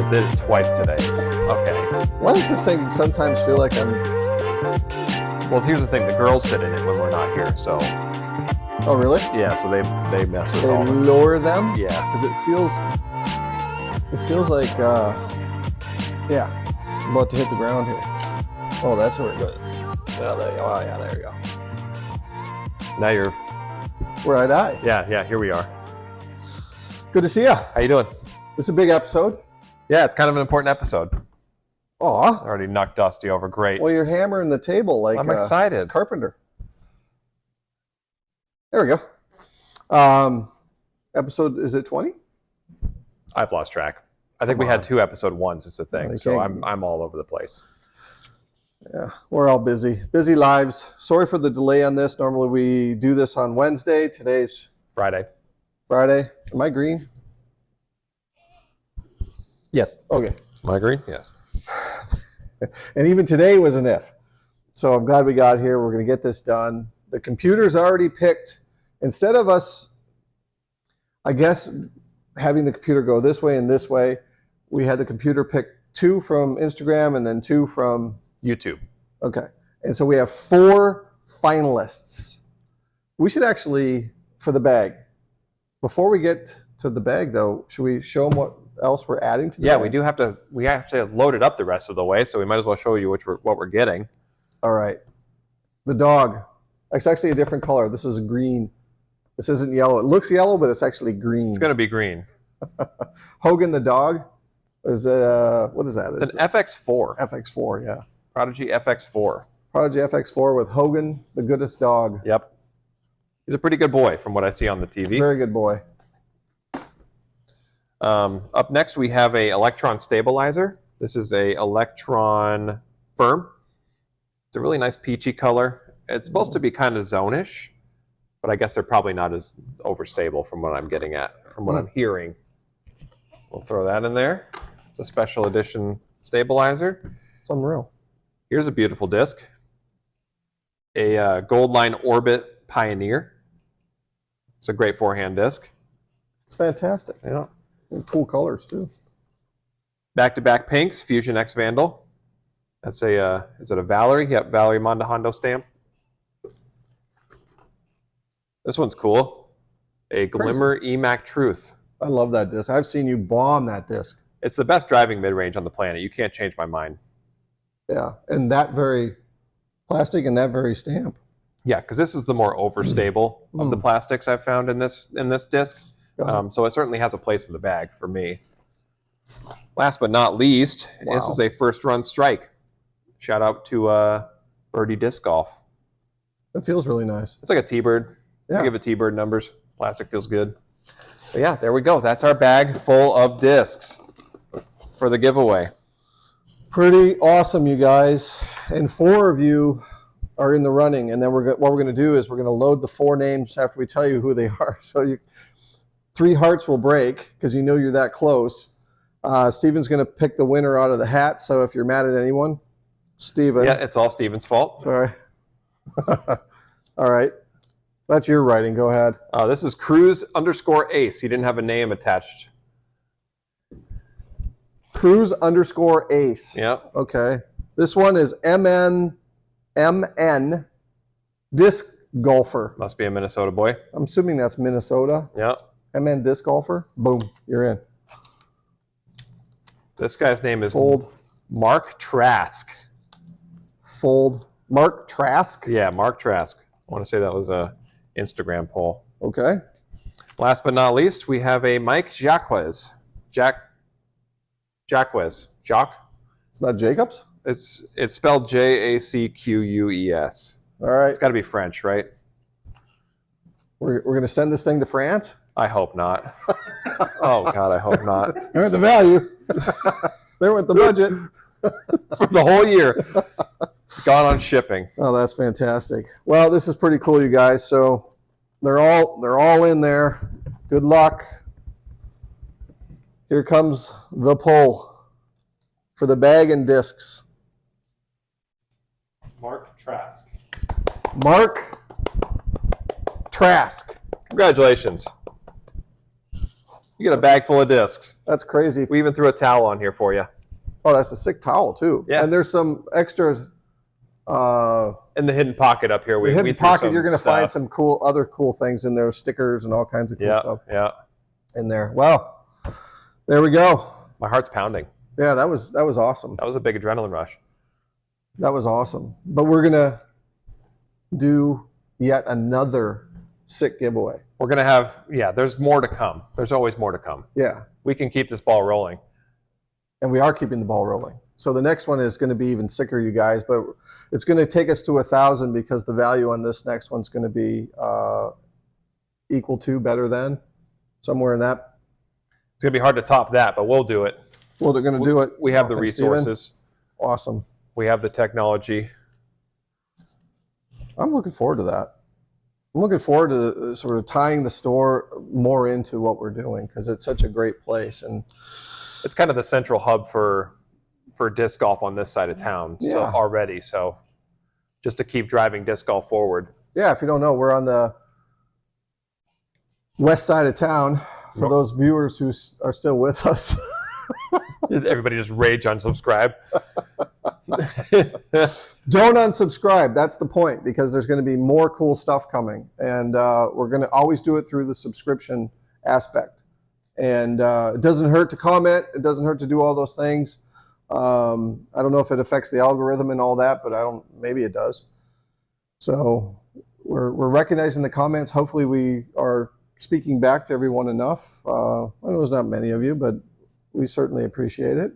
I did it twice today. Okay. Why does this thing sometimes feel like I'm... Well, here's the thing. The girls sit in it when we're not here, so... Oh, really? Yeah, so they mess with They all the... lower them? Yeah. Because it feels like, yeah, I'm about to hit the ground here. Oh, that's where it goes. Oh, there you go. Oh, yeah, there you go. Now you're... Where I die. Yeah, here we are. Good to see you. How you doing? This is a big episode. Yeah, it's kind of an important episode. Aw. I already knocked Dusty over. Great. Well, you're hammering the table like I'm excited. Carpenter. There we go. Episode, is it 20? I've lost track. I think we had 2 episode 1s is the thing, Okay. so I'm all over the place. Yeah, we're all busy. Busy lives. Sorry for the delay on this. Normally we do this on Wednesday. Today's Friday. Am I green? Yes. Okay. Am I green? Yes. And even today was an if. So I'm glad we got here. We're going to get this done. The computer's already picked. Instead of us, I guess, having the computer go this way and this way, we had the computer pick 2 from Instagram and then 2 from YouTube. Okay. And so we have 4 finalists. We should actually, for the bag, before we get to the bag though, should we show them what else we're adding to the bag? We have to load it up the rest of the way, so we might as well show you what we're getting. All right. The dog. It's actually a different color. This is green. This isn't yellow. It looks yellow, but it's actually green. It's going to be green. Hogan the dog. Is what is that? It's an FX4. FX4, yeah. Prodigy FX4. Prodigy FX4 with Hogan, the goodest dog. Yep. He's a pretty good boy from what I see on the TV. Very good boy. Up next, we have a Electron stabilizer. This is a Electron firm. It's a really nice peachy color. It's supposed to be kind of zone-ish, but I guess they're probably not as overstable from what I'm getting at, from what I'm hearing. We'll throw that in there. It's a special edition stabilizer. It's unreal. Here's a beautiful disc. A Gold Line Orbit Pioneer. It's a great forehand disc. It's fantastic. Yeah. And cool colors too. Back-to-back pinks, Fusion X Vandal. That's a, is it a Valerie? Yep, Valerie Mondahondo stamp. This one's cool. A Glimmer EMAC Truth. I love that disc. I've seen you bomb that disc. It's the best driving mid-range on the planet. You can't change my mind. Yeah, and that very plastic and that very stamp. Yeah, because this is the more overstable of the plastics I've found in this disc. So it certainly has a place in the bag for me. Last but not least, this is a first run strike. Shout out to Birdie Disc Golf. It feels really nice. It's like a T-Bird. Yeah. I give it T-Bird numbers. Plastic feels good. But yeah, there we go. That's our bag full of discs for the giveaway. Pretty awesome, you guys. And 4 of you are in the running. And then what we're going to do is we're going to load the 4 names after we tell you who they are. So 3 hearts will break because you know you're that close. Steven's going to pick the winner out of the hat. So if you're mad at anyone, Steven. Yeah, it's all Steven's fault. Sorry. All right. That's your writing. Go ahead. This is Cruz_Ace. He didn't have a name attached. Cruz_Ace. Yep. Okay. This one is MN Disc Golfer. Must be a Minnesota boy. I'm assuming that's Minnesota. Yep. MN Disc Golfer. Boom. You're in. This guy's name is Fold. Mark Trask. Fold. Mark Trask. Yeah, Mark Trask. I want to say that was a Instagram poll. Okay. Last but not least, we have a Mike Jacquez. Jacquez. It's not Jacobs? It's spelled Jacqueus. All right. It's got to be French, right? We're going to send this thing to France? I hope not. Oh, God, I hope not. They're at the value. They're with the budget. For the whole year. Gone on shipping. Oh, that's fantastic. Well, this is pretty cool, you guys. So they're all in there. Good luck. Here comes the pull for the bag and discs. Mark Trask. Mark Trask. Congratulations. You get a bag full of discs. That's crazy. We even threw a towel on here for you. Oh, that's a sick towel too. Yeah. And there's some extras. In the hidden pocket up here, The we hidden threw pocket, some you're going to stuff. find some other cool things in there, stickers and all kinds of cool stuff Yeah. in there. Well, there we go. My heart's pounding. Yeah, that was awesome. That was a big adrenaline rush. That was awesome. But we're gonna do yet another sick giveaway. We're gonna have, there's more to come. There's always more to come. Yeah, We can keep this ball rolling. and we are keeping the ball rolling. So the next one is going to be even sicker, you guys. But it's going to take us to 1,000 because the value on this next one's going to be equal to, better than, somewhere in that. It's gonna be hard to top that, but we'll do it. Well, they're going to do it. We have the Thanks, Steven. resources. Awesome. We have the technology. I'm looking forward to that. I'm looking forward to sort of tying the store more into what we're doing because it's such a great place. And It's kind of the central hub for disc golf on this side of town. So Yeah. already. So just to keep driving disc golf forward. yeah, if you don't know, we're on the west side of town. For Nope. those viewers who are still with us, Everybody just rage unsubscribe. don't unsubscribe. That's the point because there's going to be more cool stuff coming, and we're going to always do it through the subscription aspect. And it doesn't hurt to comment. It doesn't hurt to do all those things. I don't know if it affects the algorithm and all that, but maybe it does. So we're recognizing the comments. Hopefully we are speaking back to everyone enough. I know there's not many of you, but we certainly appreciate it.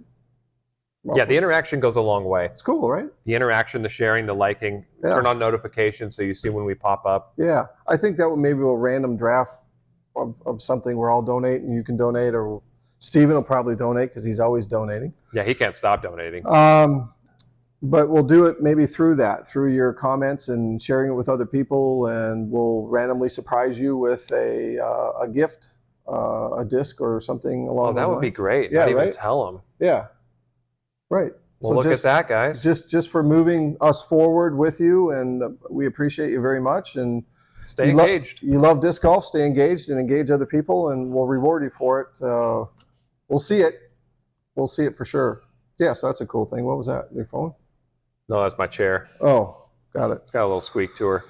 Yeah, the interaction goes a long way. It's cool, right? The interaction, the sharing, the liking, Yeah. turn on notifications so you see when we pop up. Yeah, I think that maybe a random draft of something where I'll donate and you can donate, or Steven will probably donate because he's always donating. Yeah, he can't stop donating. But we'll do it maybe through your comments and sharing it with other people, and we'll randomly surprise you with a gift, a disc or something along Oh, that those would be lines. great. Yeah, Not even right? tell them. Yeah, right. Well, So look just, at that, guys. just for moving us forward with you, and we appreciate you very much. And Stay you lo- engaged. you love disc golf, stay engaged and engage other people, and we'll reward you for it. We'll see it. We'll see it for sure. Yeah, so that's a cool thing. What was that? Your phone? No, that's my chair. Oh, got it. It's got a little squeak to her.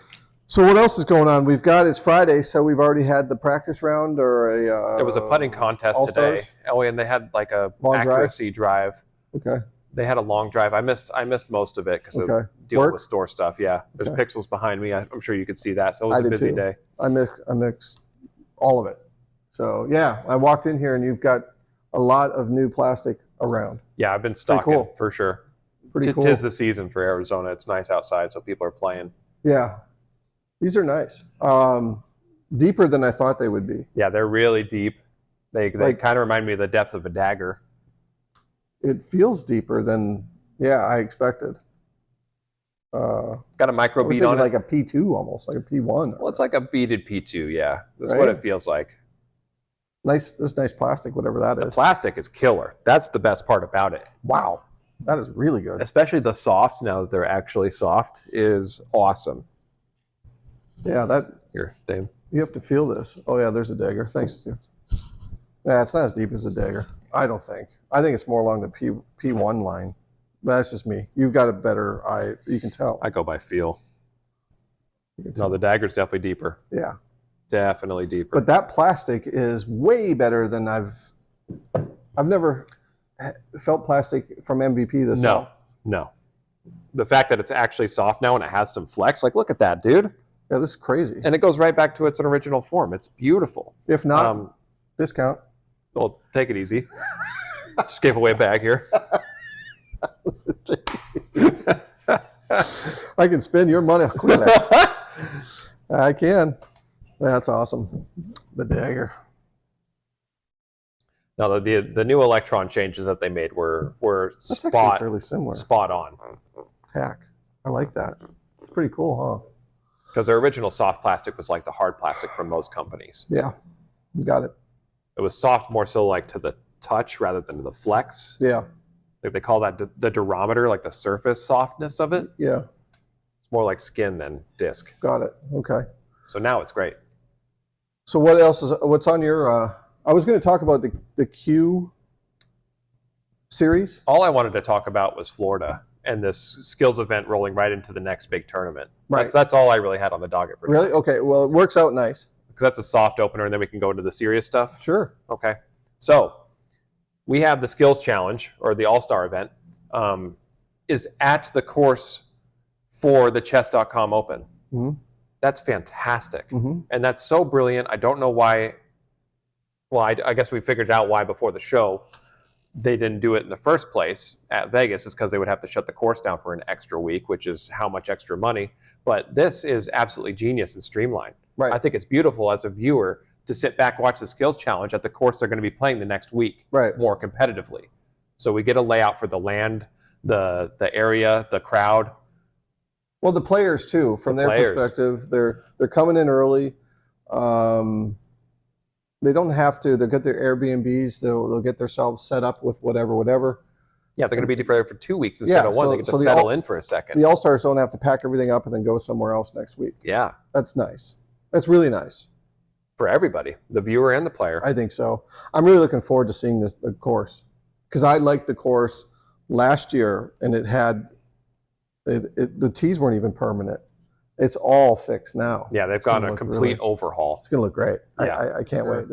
So what else is going on? It's Friday, so we've already had the practice round or a... There was a putting contest All-Stars? today. Oh, and they had like a Long drive? accuracy drive. Okay. They had a long drive. I missed most of it because of Okay. dealing Work? with store stuff. Yeah, there's Okay. pixels behind me. I'm sure you could see that. So it was I a did busy too. day. I mixed all of it. So yeah, I walked in here and you've got a lot of new plastic around. Yeah, I've been stocking cool. for sure. Pretty cool. Tis the season for Arizona. It's nice outside, so people are playing. Yeah, these are nice. Deeper than I thought they would be. Yeah, they're really deep. They Like- kind of remind me of the depth of a dagger. It feels deeper than I expected. Got a micro I was bead on thinking it. like a P2 almost, like a P1. Well, it's like a beaded P2. Yeah, that's Right? what it feels like. Nice, this nice plastic, whatever that The is. plastic is killer. That's the best part about it. Wow, that is really good. Especially the softs, now that they're actually soft, is awesome. Yeah, that Here, Dave. you have to feel this. Oh yeah, there's a dagger. Thanks, Stu. Yeah, it's not as deep as a dagger. I don't think. I think it's more along the P1 line. But that's just me. You've got a better eye. You can tell. I go by feel. You can No, tell. the dagger's definitely deeper. Yeah, Definitely deeper. but that plastic is way better than I've never felt plastic from MVP this no, soft. no. The fact that it's actually soft now and it has some flex, like look at that, dude. Yeah, this is crazy. And it goes right back to its original form. It's beautiful. If not, discount. Well, take it easy. Just gave away a bag here. I can spend your money quickly. I can. That's awesome. The dagger. Now the new Electron changes that they made were That's actually fairly similar. spot on. Tack. I like that. It's pretty cool, huh? Because their original soft plastic was like the hard plastic from most companies. Yeah. You got it. It was soft more so like to the touch rather than to the flex. Yeah. Like they call that the durometer, like the surface softness of it. Yeah. It's more like skin than disc. Got it. Okay. So now it's great. So what else what's on your I was going to talk about the Q-Series. All I wanted to talk about was Florida and this skills event rolling right into the next big tournament. Right. That's all I really had on the docket for Really? tonight. Okay. Well, it works out nice. Because that's a soft opener, and then we can go into the serious stuff. Sure. Okay. So we have the skills challenge, or the all-star event, is at the course for the chess.com Open. Mm-hmm. That's fantastic. Mm-hmm. And that's so brilliant. I don't know why. Well, I guess we figured out why before the show they didn't do it in the first place at Vegas. Is because they would have to shut the course down for an extra week, which is how much extra money. But this is absolutely genius and streamlined. Right. I think it's beautiful as a viewer to sit back, watch the skills challenge at the course they're going to be playing the next week, Right. more competitively. So we get a layout for the land, the area, the crowd. Well, the players too, from their perspective, they're coming in early. They don't have to. They'll get their Airbnbs. They'll get themselves set up with whatever. Yeah, they're going to be there for 2 weeks instead of one. They get to settle in for a second. The All-Stars don't have to pack everything up and then go somewhere else next week. Yeah. That's nice. That's really nice. For everybody, the viewer and the player. I think so. I'm really looking forward to seeing the course, because I liked the course last year, and it had the tees weren't even permanent. It's all fixed now. Yeah, they've got a complete overhaul. It's going to look great. Yeah. I can't wait.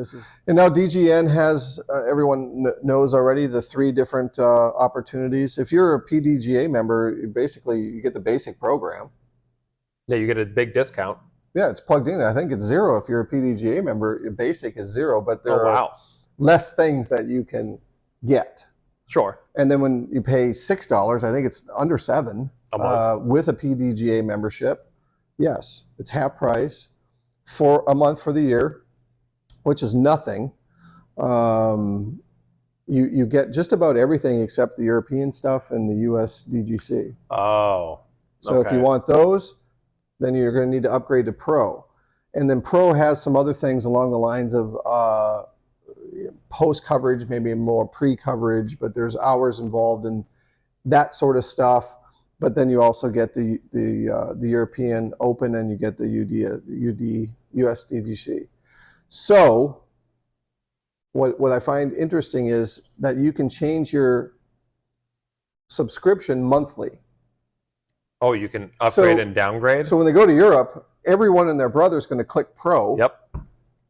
And now DGN has, everyone knows already, the 3 different opportunities. If you're a PDGA member, basically you get the basic program. Yeah, you get a big discount. Yeah, it's plugged in. I think it's 0 if you're a PDGA member. Your basic is 0, but there are less things that you can get. Sure. And then when you pay $6, I think it's under $7 a month with a PDGA membership. Yes, it's half price for a month for the year, which is nothing. You get just about everything except the European stuff and the US DGC. Oh. So if you want those, then you're going to need to upgrade to Pro. And then Pro has some other things along the lines of post coverage, maybe more pre-coverage, but there's hours involved in that sort of stuff. But then you also get the European Open, and you get the US DGC. So what I find interesting is that you can change your subscription monthly. Oh, you can upgrade and downgrade? So when they go to Europe, everyone and their brother is going to click Pro. Yep.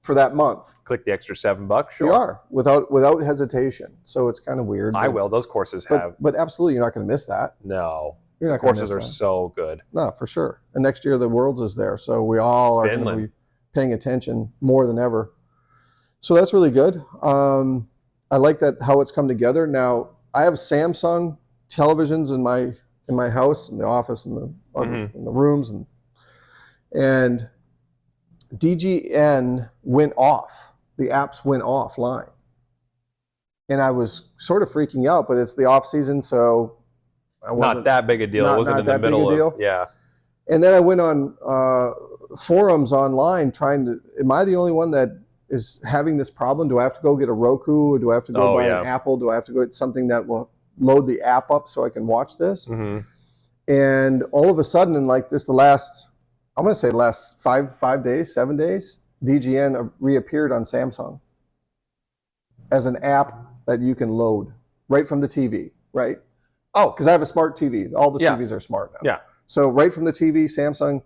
For that month. Click the extra $7, sure. You are, without hesitation. So it's kind of weird. I will. Those courses have. But absolutely, you're not going to miss that. No. You're not the courses are so good. No, for sure. And next year the Worlds is there, so we all are going to be paying attention more than ever. So that's really good. I like that how it's come together. Now I have Samsung televisions in my house, in the office, in the rooms, and DGN went off. The apps went offline, and I was sort of freaking out. But it's the off season, so. Not that big a deal. It wasn't in the middle of, yeah. And then I went on forums online trying to, am I the only one that is having this problem? Do I have to go get a Roku, or do I have to go buy an Apple? Do I have to go get something that will load the app up so I can watch this? Mm-hmm. And all of a sudden, in like this, I'm going to say the last 7 days, DGN reappeared on Samsung as an app that you can load right from the TV, right? Oh, because I have a smart TV. All the TVs are smart now. Yeah. So right from the TV, Samsung,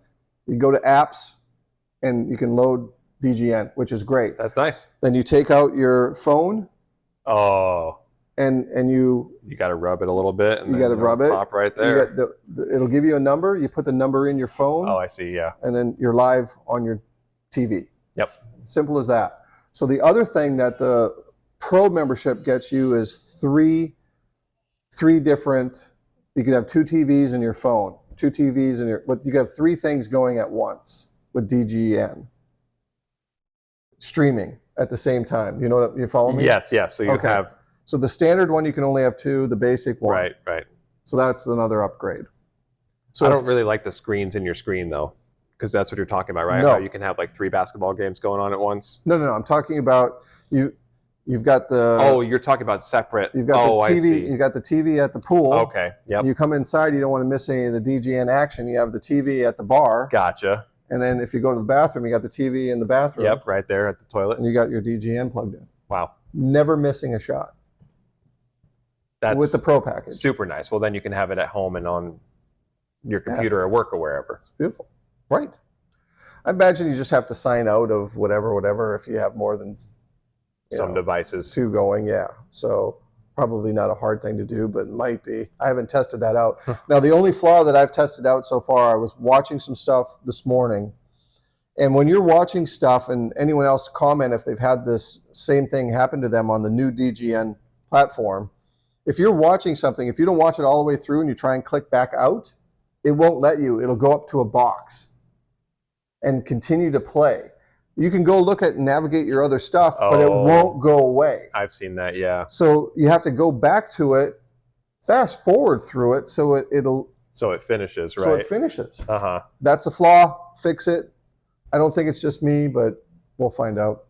you go to apps, and you can load DGN, which is great. That's nice. Then you take out your phone. Oh. And you got to rub it a little bit. And you got to rub it. Pop right there. It'll give you a number. You put the number in your phone. Oh, I see. Yeah. And then you're live on your TV. Yep. Simple as that. So the other thing that the Pro membership gets you is three different. You could have 2 TVs in your phone, 2 TVs in your. But you have 3 things going at once with DGN. Streaming at the same time. You know what? You follow me? Yes. So you have. So the standard one you can only have 2. The basic one. Right. So that's another upgrade. So I don't really like the screens in your screen though, because that's what you're talking about, right? No. How you can have like 3 basketball games going on at once. No. I'm talking about you. You've got the. Oh, you're talking about separate. You've got the TV. I see. You got the TV at the pool. Okay. Yep. You come inside. You don't want to miss any of the DGN action. You have the TV at the bar. Gotcha. And then if you go to the bathroom, you got the TV in the bathroom. Yep, right there at the toilet. And you got your DGN plugged in. Wow. Never missing a shot. That's with the Pro package. Super nice. Well, then you can have it at home and on your computer at work or wherever. It's beautiful. Right. I imagine you just have to sign out of whatever if you have more than some devices. 2 going, yeah. So probably not a hard thing to do, but it might be. I haven't tested that out. Now, the only flaw that I've tested out so far, I was watching some stuff this morning. And when you're watching stuff, and anyone else comment if they've had this same thing happen to them on the new DGN platform, if you're watching something, if you don't watch it all the way through and you try and click back out, it won't let you. It'll go up to a box and continue to play. You can go look at and navigate your other stuff, but it won't go away. I've seen that, yeah. So you have to go back to it, fast forward through it, so it finishes, right? So it finishes. Uh-huh. That's a flaw. Fix it. I don't think it's just me, but we'll find out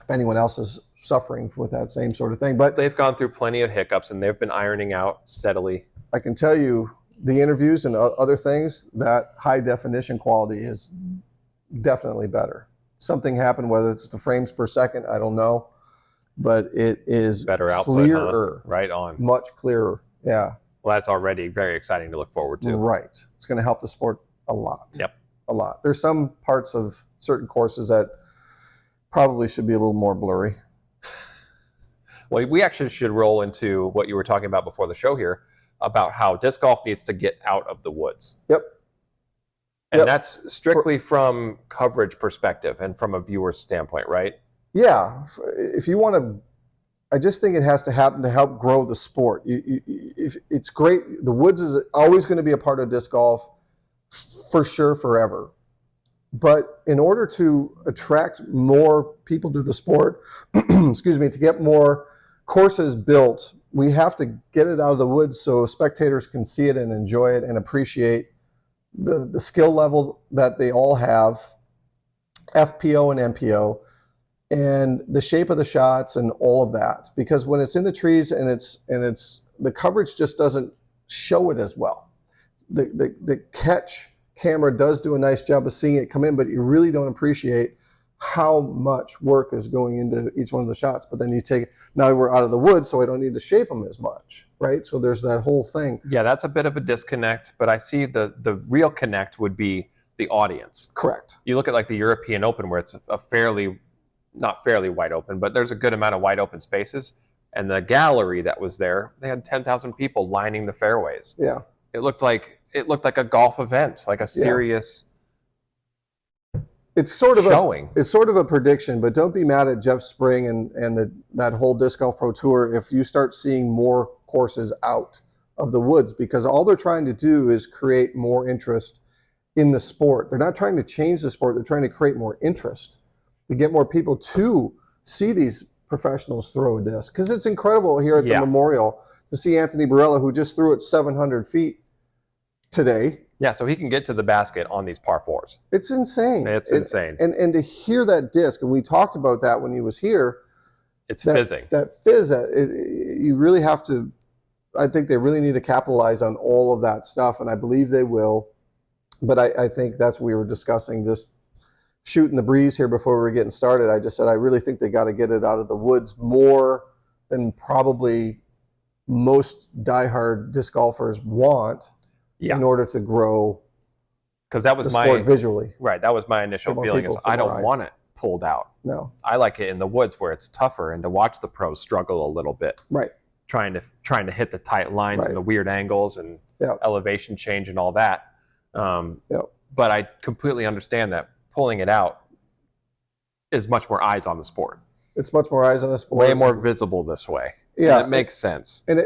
if anyone else is suffering with that same sort of thing. But they've gone through plenty of hiccups, and they've been ironing out steadily. I can tell you, the interviews and other things, that high definition quality is definitely better. Something happened, whether it's the frames per second, I don't know, but it is better output, clearer. Huh? Right on. Much clearer, yeah. Well, that's already very exciting to look forward to. Right. It's going to help the sport a lot. Yep. A lot. There's some parts of certain courses that probably should be a little more blurry. Well, we actually should roll into what you were talking about before the show here, about how disc golf needs to get out of the woods. Yep. And that's strictly from coverage perspective and from a viewer's standpoint, right? Yeah. If you want to, I just think it has to happen to help grow the sport. If it's great. The woods is always going to be a part of disc golf for sure, forever. But in order to attract more people to the sport, excuse me, to get more courses built, we have to get it out of the woods so spectators can see it and enjoy it and appreciate the skill level that they all have, FPO and MPO, and the shape of the shots and all of that. Because when it's in the trees and it's the coverage just doesn't show it as well. The catch camera does do a nice job of seeing it come in, but you really don't appreciate how much work is going into each one of the shots. But then you take, now we're out of the woods, so I don't need to shape them as much, right? So there's that whole thing. Yeah, that's a bit of a disconnect, but I see the real connect would be the audience. Correct. You look at like the European Open, where it's a fairly, not fairly wide open, but there's a good amount of wide open spaces. And the gallery that was there, they had 10,000 people lining the fairways. Yeah. It looked like a golf event, like a serious it's sort of showing. It's sort of a prediction, but don't be mad at Jeff Spring and that whole Disc Golf Pro Tour if you start seeing more courses out of the woods, because all they're trying to do is create more interest in the sport. They're not trying to change the sport. They're trying to create more interest to get more people to see these professionals throw a disc. Because it's incredible here at the Memorial to see Anthony Barella, who just threw it 700 feet today. Yeah, so he can get to the basket on these par fours. It's insane. It's insane. And to hear that disc, and we talked about that when he was here. It's fizzing. That fizz, you really have to, I think they really need to capitalize on all of that stuff, and I believe they will. But I think that's what we were discussing, just shooting the breeze here before we were getting started. I just said I really think they got to get it out of the woods more than probably most diehard disc golfers want. Yeah. In order to grow, because that was the sport visually. Right, that was my initial feeling. Is I don't want it pulled out. No, I like it in the woods where it's tougher, and to watch the pros struggle a little bit. Right, trying to hit the tight lines and the weird angles and elevation change and all that. But I completely understand that pulling it out is much more eyes on the sport. It's much more eyes on the sport. Way more visible this way. Yeah, and it makes sense. And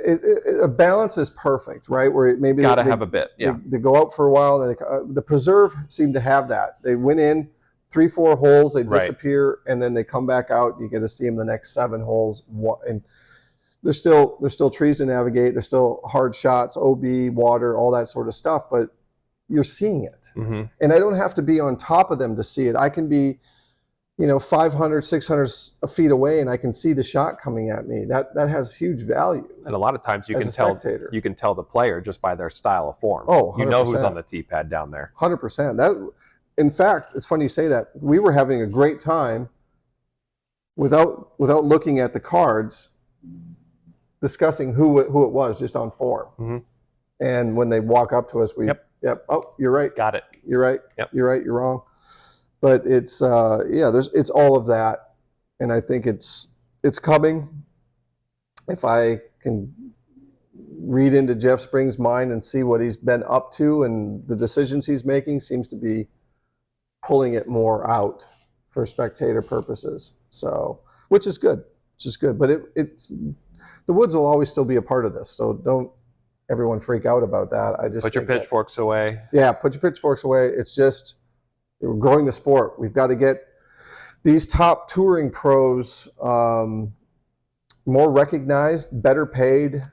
a balance is perfect, right? Where maybe got to have a bit. Yeah, they go out for a while. And the Preserve seemed to have that. They went in 3-4 holes, they disappear, and then they come back out. You get to see them the next 7 holes, and there's still trees to navigate. There's still hard shots, OB, water, all that sort of stuff. But you're seeing it, and I don't have to be on top of them to see it. I can be 500, 600 feet away, and I can see the shot coming at me. That has huge value. And a lot of times you can tell the player just by their style of form. Oh, 100%. You know who's on the tee pad down there. 100%. In fact, it's funny you say that. We were having a great time without looking at the cards, discussing who it was just on form. Mm-hmm. And when they walk up to us, we, yep, oh, you're right. Got it. You're right. Yep. You're right. You're wrong. But it's, it's all of that. And I think it's coming. If I can read into Jeff Spring's mind and see what he's been up to and the decisions he's making, seems to be pulling it more out for spectator purposes. So, which is good. But it's the woods will always still be a part of this. So don't everyone freak out about that. I just put your pitchforks away. Yeah, put your pitchforks away. It's just we're growing the sport. We've got to get these top touring pros more recognized, better paid,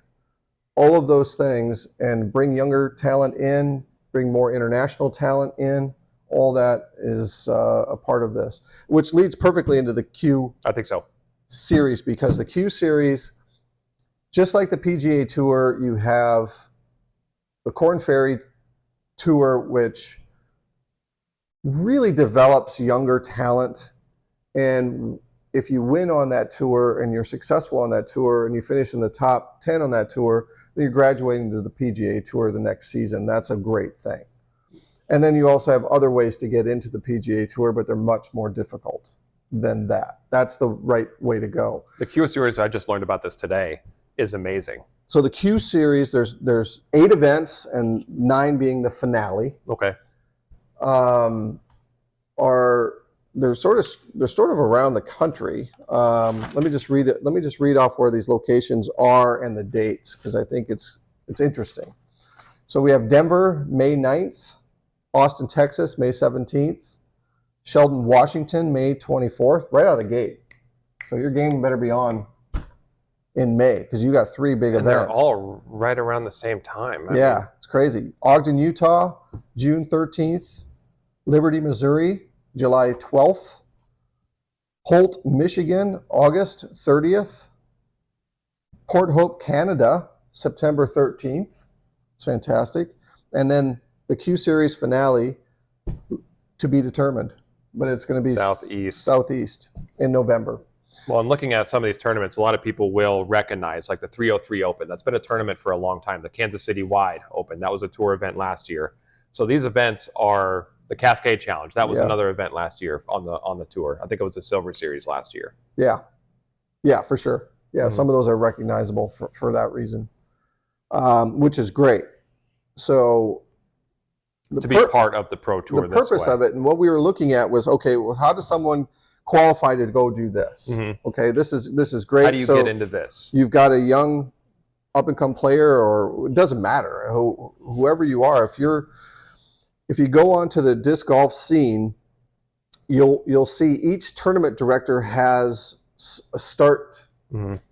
all of those things, and bring younger talent in, bring more international talent in. All that is a part of this, which leads perfectly into the I think so. Q-Series, because the Q-Series, just like the PGA Tour, you have the Korn Ferry Tour, which really develops younger talent. And if you win on that tour and you're successful on that tour and you finish in the top 10 on that tour, then you're graduating to the PGA Tour the next season. That's a great thing. And then you also have other ways to get into the PGA Tour, but they're much more difficult than that. That's the right way to go. The Q-Series, I just learned about this today, is amazing. So the Q-Series, there's 8 events and 9 being the finale. Okay. They're sort of around the country. Let me just read it. Let me just read off where these locations are and the dates, because I think it's interesting. So we have Denver, May 9th, Austin, Texas, May 17th, Sheldon, Washington, May 24th, right out of the gate. So your game better be on in May, because you got 3 big events. They're all right around the same time. I mean, it's crazy. Ogden, Utah, June 13th, Liberty, Missouri, July 12th, Holt, Michigan, August 30th, Port Hope, Canada, September 13th. It's fantastic. And then the Q-Series finale to be determined, but it's going to be southeast in November. Well, I'm looking at some of these tournaments. A lot of people will recognize, like the 303 Open. That's been a tournament for a long time. The Kansas City Wide Open. That was a tour event last year. So these events are the Cascade Challenge. That was another event last year on the tour. I think it was the Silver Series last year. Yeah, for sure. Yeah, some of those are recognizable for that reason, which is great. So to be part of the Pro Tour, the purpose of it, and what we were looking at was, okay, well, how does someone qualify to go do this? Mm-hmm. Okay, this is great. How do you get into this? You've got a young up-and-come player, or it doesn't matter whoever you are. If you go onto the disc golf scene, you'll see each tournament director has a start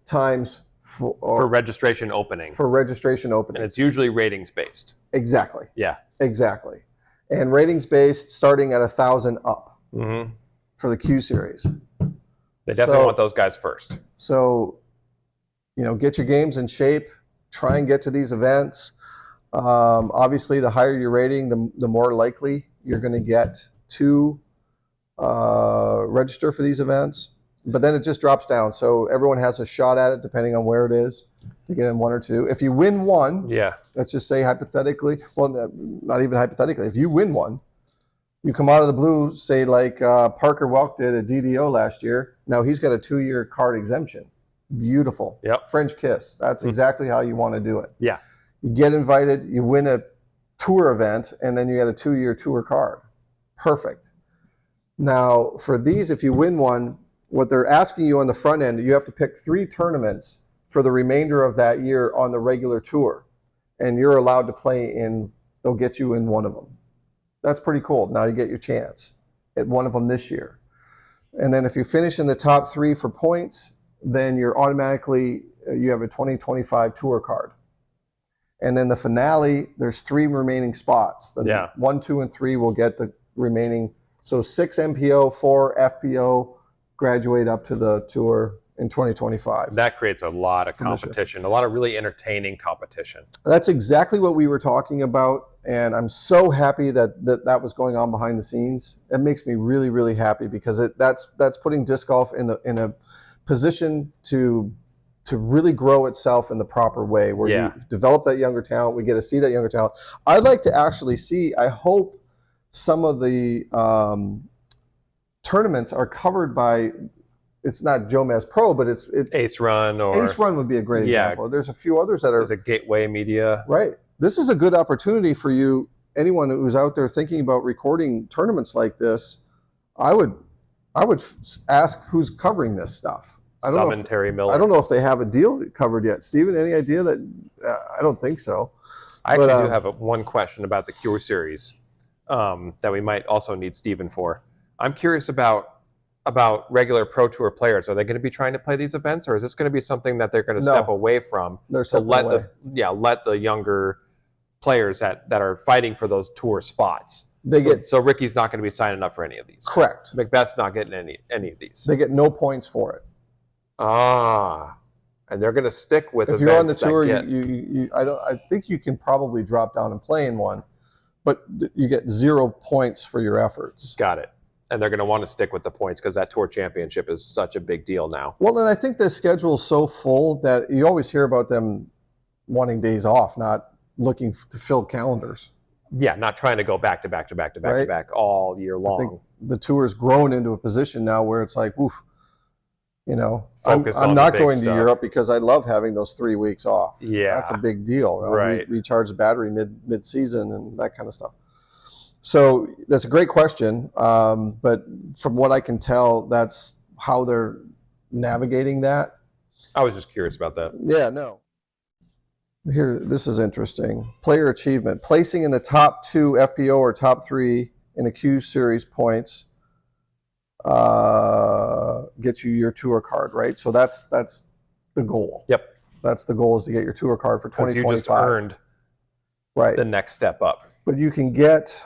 times for registration opening. And it's usually ratings based. Exactly. Yeah. Exactly. And ratings based starting at 1,000 up for the Q-Series. They definitely want those guys first. So, get your games in shape. Try and get to these events. Obviously, the higher your rating, the more likely you're going to get to register for these events. But then it just drops down. So everyone has a shot at it, depending on where it is, to get in 1 or 2. If you win one, let's just say hypothetically, well, not even hypothetically, if you win one, you come out of the blue, say like Parker Welk did at DDO last year. Now he's got a 2-year card exemption. Beautiful. Yep. French kiss. That's exactly how you want to do it. Yeah. You get invited, you win a tour event, and then you get a 2-year tour card. Perfect. Now, for these, if you win one, what they're asking you on the front end, you have to pick 3 tournaments for the remainder of that year on the regular tour. And you're allowed to play they'll get you in one of them. That's pretty cool. Now you get your chance at one of them this year. And then if you finish in the top 3 for points, then you're automatically, you have a 2025 tour card. And then the finale, there's 3 remaining spots. 1, 2, and 3 will get the remaining. So 6 MPO, 4 FPO, graduate up to the tour, in 2025. That creates a lot of competition, a lot of really entertaining competition. That's exactly what we were talking about, and I'm so happy that was going on behind the scenes. It makes me really, really happy because that's putting disc golf in a position to really grow itself in the proper way, where you develop that younger talent. We get to see that younger talent. I'd like to actually see. I hope some of the tournaments are covered by. It's not Joe Maz Pro, but it's Ace Run or Ace Run would be a great example. There's a few others that are. There's a Gateway Media. Right. This is a good opportunity for you. Anyone who's out there thinking about recording tournaments like this, I would ask who's covering this stuff. I don't know Terry Miller. I don't know if they have a deal covered yet. Steven, any idea that? I don't think so. I actually do have one question about the Q-Series that we might also need Steven for. I'm curious about regular Pro Tour players. Are they going to be trying to play these events, or is this going to be something that they're going to step away from to let the younger players that are fighting for those tour spots? So Ricky's not going to be signing up for any of these. Correct. Macbeth's not getting any of these. They get no points for it. And they're going to stick with. If you're on the tour, I think you can probably drop down and play in one, but you get 0 points for your efforts. Got it. And they're going to want to stick with the points because that tour championship is such a big deal now. Well, and I think the schedule is so full that you always hear about them wanting days off, not looking to fill calendars. Yeah, not trying to go back to back to back to back to back all year long. I think the tour's grown into a position now where it's like, oof, I'm not going to Europe because I love having those 3 weeks off. Yeah, that's a big deal. Right. Recharge the battery mid-season and that kind of stuff. So that's a great question, but from what I can tell, that's how they're navigating that. I was just curious about that. Yeah, no. Here, this is interesting. Player achievement. Placing in the top 2 FPO or top 3 in a Q-Series points gets you your tour card, right? So that's the goal. Yep. That's the goal, is to get your tour card for 2025. You just earned the next step up. But you can get...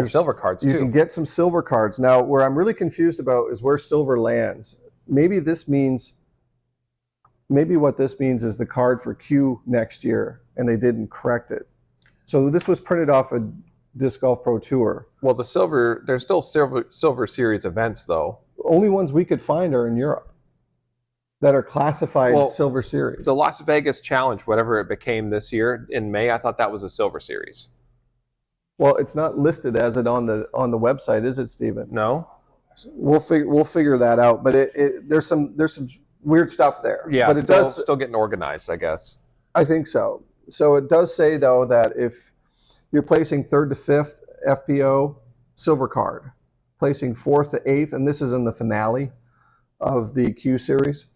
silver cards too. You can get some silver cards. Now, where I'm really confused about is where silver lands. Maybe what this means is the card for Q next year, and they didn't correct it. So this was printed off a Disc Golf Pro Tour. Well, there's still silver series events though. Only ones we could find are in Europe that are classified silver series. The Las Vegas Challenge, whatever it became this year in May, I thought that was a silver series. Well, it's not listed as it on the website, is it, Steven? No. We'll figure that out. But there's some weird stuff there. Yeah, but it's still getting organized, I guess. I think so. So it does say though that if you're placing 3rd to 5th FPO, silver card. Placing 4th to 8th, and this is in the finale of the Q series,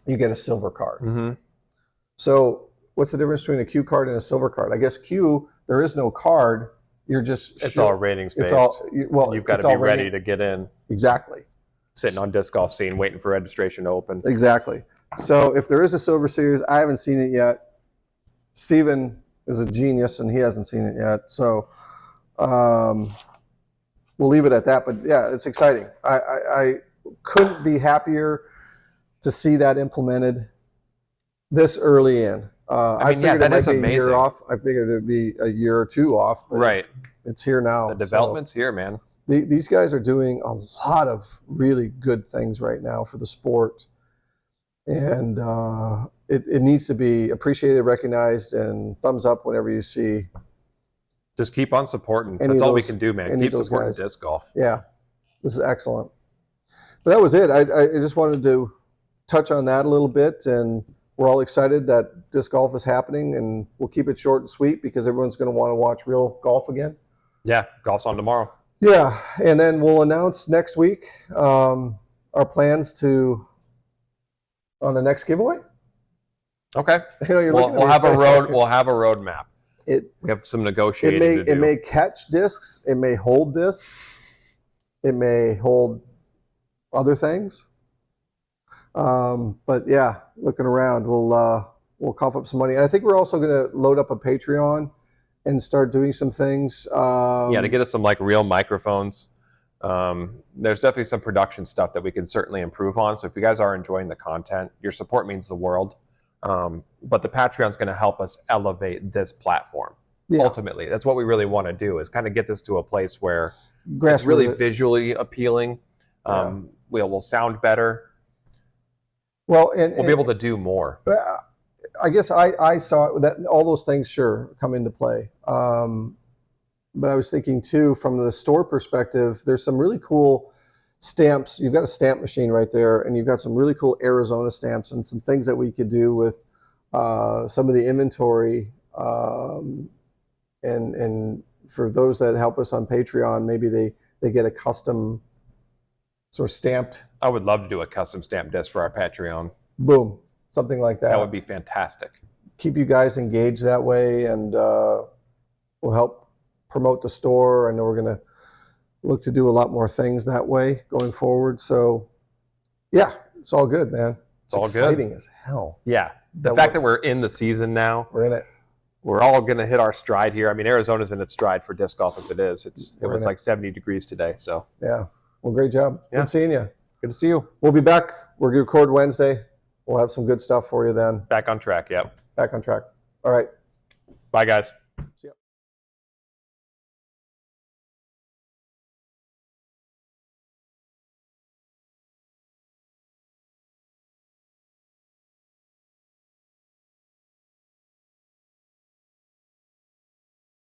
you get a silver card. Mm-hmm. So what's the difference between a Q card and a silver card? I guess Q, there is no card. You're just it's all ratings based. You've got to be ready to get in. Exactly. Sitting on Disc Golf Scene waiting for registration to open. Exactly. So if there is a silver series, I haven't seen it yet. Steven is a genius and he hasn't seen it yet. So we'll leave it at that. But yeah, it's exciting. I couldn't be happier to see that implemented this early in. I figured it might be a year off. I figured it would be a year or 2 off. But right. It's here now. The development's here, man. These guys are doing a lot of really good things right now for the sport. And it needs to be appreciated, recognized, and thumbs up whenever you see. Just keep on supporting. That's all we can do, man. Keep supporting disc golf. Yeah, this is excellent. But that was it. I just wanted to touch on that a little bit, and we're all excited that disc golf is happening, and we'll keep it short and sweet because everyone's going to want to watch real golf again. Yeah, golf's on tomorrow. Yeah, and then we'll announce next week our plans on the next giveaway. Okay. We'll have a road. We'll have a roadmap. We have some negotiating to do. It may catch discs. It may hold discs. It may hold other things. But yeah, looking around, we'll cough up some money. And I think we're also going to load up a Patreon and start doing some things. To get us some real microphones. There's definitely some production stuff that we can certainly improve on. So if you guys are enjoying the content, your support means the world. But the Patreon is going to help us elevate this platform. Yeah. Ultimately, that's what we really want to do, is kind of get this to a place where it's really visually appealing. We'll sound better. Well, we'll be able to do more. I guess I saw that all those things sure come into play. But I was thinking too, from the store perspective, there's some really cool stamps. You've got a stamp machine right there, and you've got some really cool Arizona stamps and some things that we could do with some of the inventory. And for those that help us on Patreon, maybe they get a custom sort of stamped. I would love to do a custom stamp disc for our Patreon. Boom, something like that. That would be fantastic. Keep you guys engaged that way, and we'll help promote the store. I know we're going to look to do a lot more things that way going forward. So yeah, it's all good, man. It's all exciting as hell. Yeah. The fact that we're in the season now, we're in it. We're all going to hit our stride here. I mean, Arizona's in its stride for disc golf as it is. It was like 70 degrees today. So yeah. Well, great job. Yeah. Good seeing you. Good to see you. We'll be back. We're going to record Wednesday. We'll have some good stuff for you then. Back on track. Yep. Back on track. All right. Bye, guys.